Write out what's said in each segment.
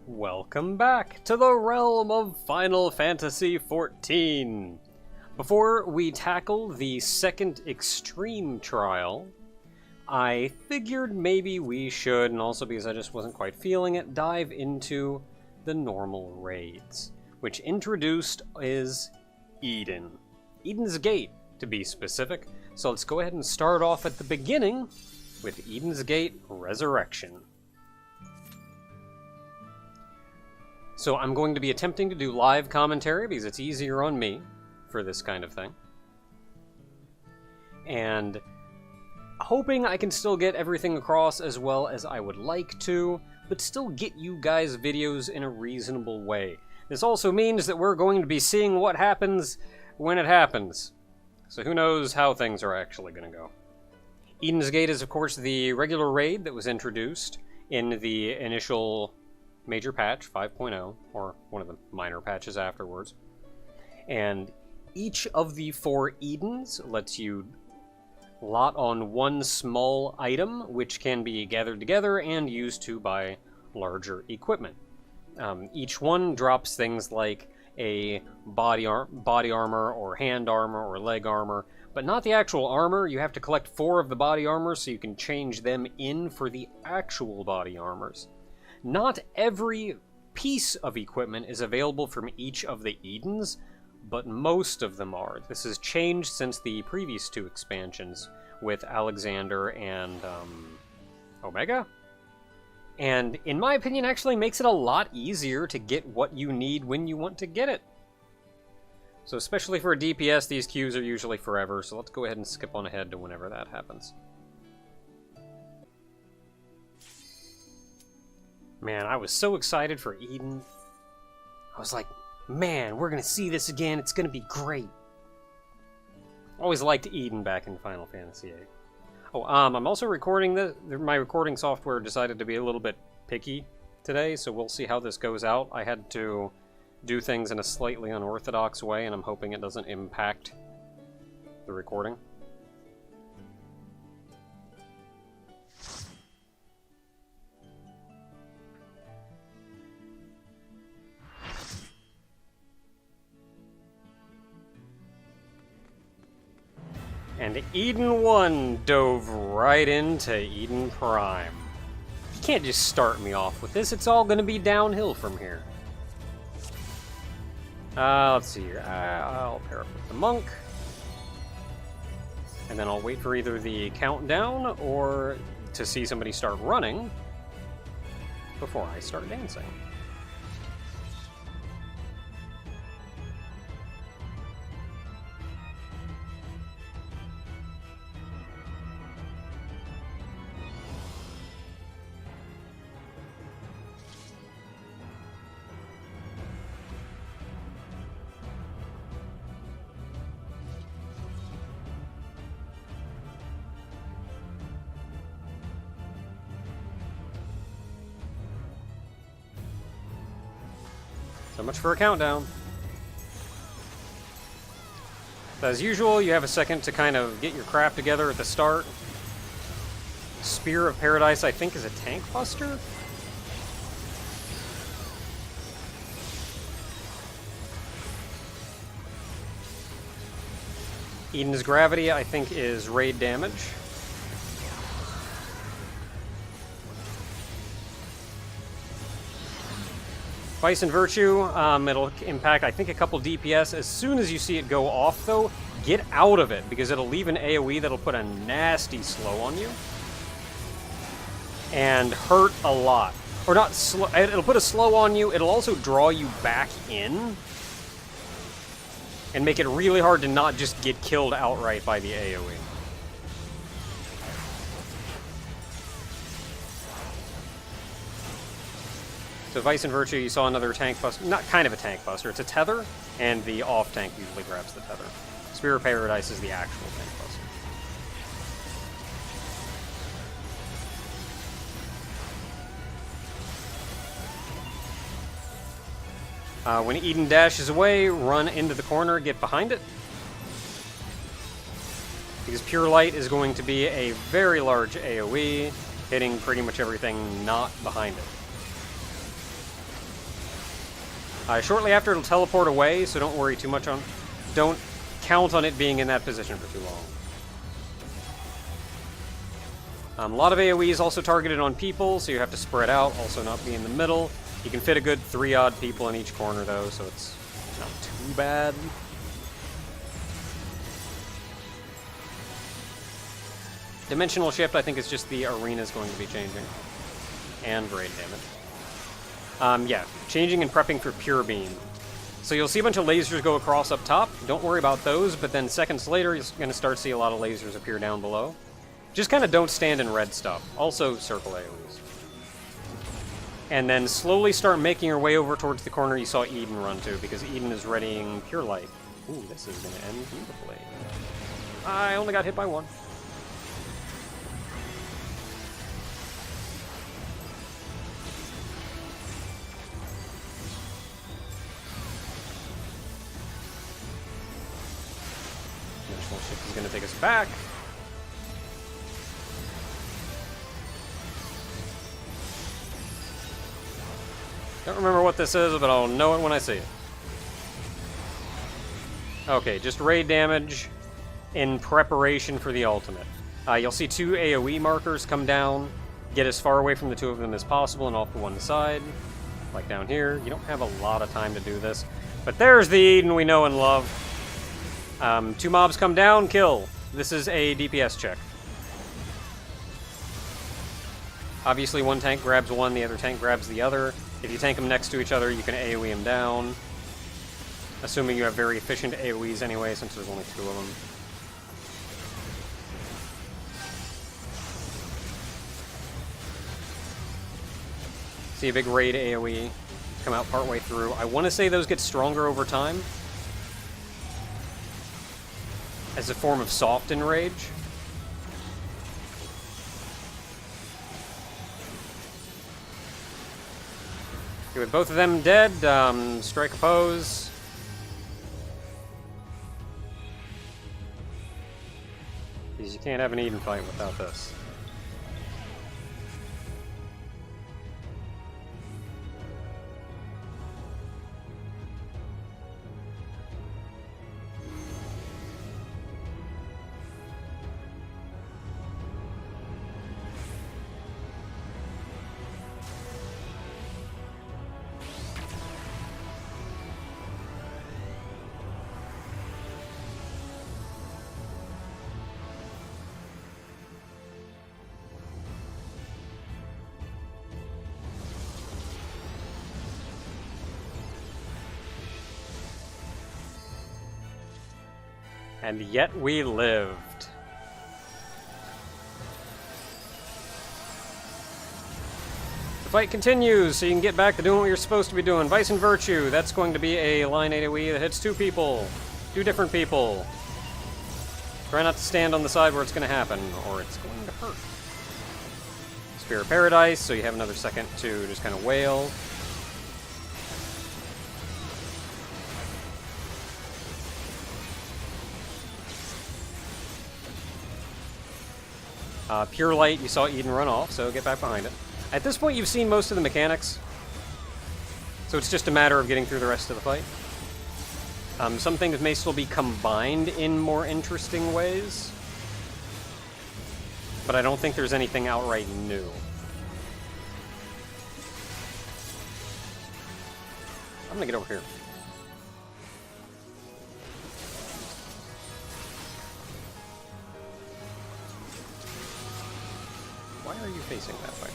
Welcome back to the realm of Final Fantasy XIV. Before we tackle the second extreme trial, I figured maybe we should, and also because I just wasn't quite feeling it, dive into the normal raids, which introduced is Eden. Eden's Gate, to be specific. So let's go ahead and start off at the beginning with Eden's Gate Resurrection. So I'm going to be attempting to do live commentary because it's easier on me for this kind of thing. And hoping I can still get everything across as well as I would like to, but still get you guys videos in a reasonable way. This also means that we're going to be seeing what happens when it happens. So who knows how things are actually going to go. Eden's Gate is, of course, the regular raid that was introduced in the initial major patch, 5.0, or one of the minor patches afterwards. And each of the 4 Edens lets you lot on one small item, which can be gathered together and used to buy larger equipment. Each one drops things like a body armor, or hand armor, or leg armor, but not the actual armor. You have to collect 4 of the body armors so you can change them in for the actual body armors. Not every piece of equipment is available from each of the Edens, but most of them are. This has changed since the previous 2 expansions with Alexander and Omega. And in my opinion, actually makes it a lot easier to get what you need when you want to get it. So especially for a DPS, these queues are usually forever, so let's go ahead and skip on ahead to whenever that happens. Man, I was so excited for Eden. I was like, man, we're going to see this again. It's going to be great. Always liked Eden back in Final Fantasy VIII. Oh, I'm also recording this. My recording software decided to be a little bit picky today, so we'll see how this goes out. I had to do things in a slightly unorthodox way, and I'm hoping it doesn't impact the recording. And Eden 1 dove right into Eden Prime. You can't just start me off with this, it's all going to be downhill from here. Let's see here. I'll pair up with the monk. And then I'll wait for either the countdown or to see somebody start running before I start dancing. So much for a countdown. As usual, you have a second to kind of get your crap together at the start. Spear of Paradise, I think, is a tank buster? Eden's Gravity, I think, is raid damage. Vice and Virtue, it'll impact, I think, a couple DPS. As soon as you see it go off, though, get out of it, because it'll leave an AoE that'll put a nasty slow on you. And hurt a lot. Or not slow, it'll put a slow on you, it'll also draw you back in. And make it really hard to not just get killed outright by the AoE. So Vice and Virtue, you saw another tank buster. Not kind of a tank buster, it's a tether, and the off tank usually grabs the tether. Spear of Paradise is the actual tank buster. When Eden dashes away, run into the corner, get behind it. Because Pure Light is going to be a very large AoE, hitting pretty much everything not behind it. Shortly after, it'll teleport away, so don't worry too much on... Don't count on it being in that position for too long. A lot of AoE is also targeted on people, so you have to spread out, also not be in the middle. You can fit a good 3-odd people in each corner, though, so it's not too bad. Dimensional shift, I think, is just the arena's going to be changing. And raid damage. Yeah, changing and prepping for Pure Beam. So you'll see a bunch of lasers go across up top. Don't worry about those, but then seconds later, you're going to start to see a lot of lasers appear down below. Just kind of don't stand in red stuff. Also, circle AoEs. And then slowly start making your way over towards the corner you saw Eden run to, because Eden is readying Pure Light. Ooh, this is going to end beautifully. I only got hit by one. Dimensional shift is going to take us back. Don't remember what this is, but I'll know it when I see it. Okay, just raid damage in preparation for the ultimate. You'll see 2 AoE markers come down. Get as far away from the 2 of them as possible and off to one side. Like down here. You don't have a lot of time to do this. But there's the Eden we know and love. 2 mobs come down, kill. This is a DPS check. Obviously, one tank grabs one, the other tank grabs the other. If you tank them next to each other, you can AoE them down. Assuming you have very efficient AoEs anyway, since there's only 2 of them. See a big raid AoE come out partway through. I want to say those get stronger over time. As a form of soft enrage. Okay, with both of them dead, strike oppose. Because you can't have an Eden fight without this. And yet we lived. The fight continues, so you can get back to doing what you're supposed to be doing. Vice and Virtue, that's going to be a line AoE that hits 2 people. 2 different people. Try not to stand on the side where it's going to happen, or it's going to hurt. Spear of Paradise, so you have another second to just kind of wail. Pure Light, you saw Eden run off, so get back behind it. At this point, you've seen most of the mechanics, so it's just a matter of getting through the rest of the fight. Some things may still be combined in more interesting ways, but I don't think there's anything outright new. I'm gonna get over here. Why are you facing that way?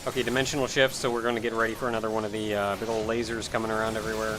Okay, dimensional shift, so we're going to get ready for another one of the big old lasers coming around everywhere.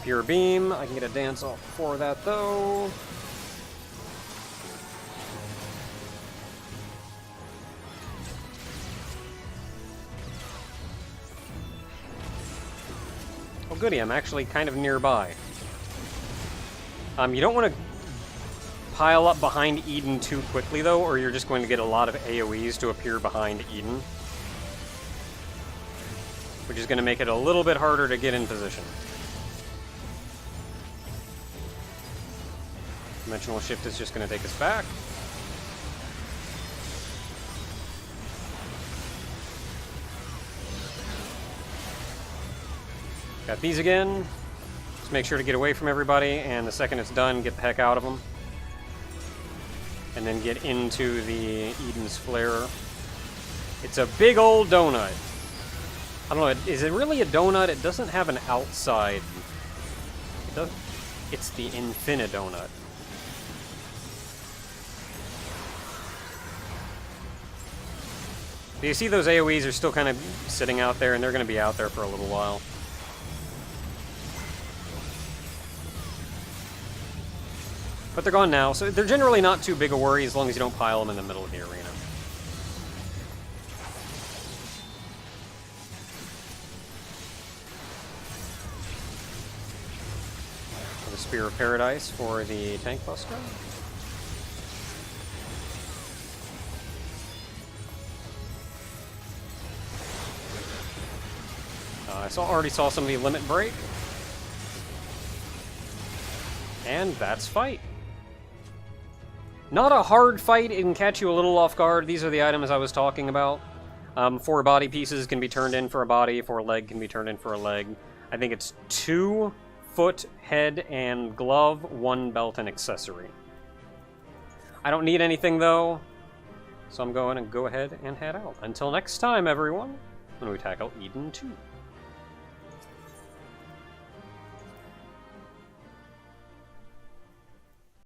Pure Beam, I can get a dance off before that, though. Oh goody, I'm actually kind of nearby. You don't want to pile up behind Eden too quickly, though, or you're just going to get a lot of AoEs to appear behind Eden. Which is going to make it a little bit harder to get in position. Dimensional shift is just going to take us back. Got these again. Just make sure to get away from everybody, and the second it's done, get the heck out of them. And then get into the Eden's Flare. It's a big old donut. I don't know, is it really a donut? It doesn't have an outside. It doesn't. It's the Infinite Donut. Do you see those AoEs are still kind of sitting out there, and they're going to be out there for a little while. But they're gone now, so they're generally not too big a worry as long as you don't pile them in the middle of the arena. The Spear of Paradise for the Tank Buster. I already saw some of the Limit Break. And that's fight. Not a hard fight, it can catch you a little off guard. These are the items I was talking about. 4 body pieces can be turned in for a body, 4 leg can be turned in for a leg. I think it's 2 foot, head, and glove, 1 belt and accessory. I don't need anything though, so I'm going to go ahead and head out. Until next time, everyone, when we tackle Eden 2.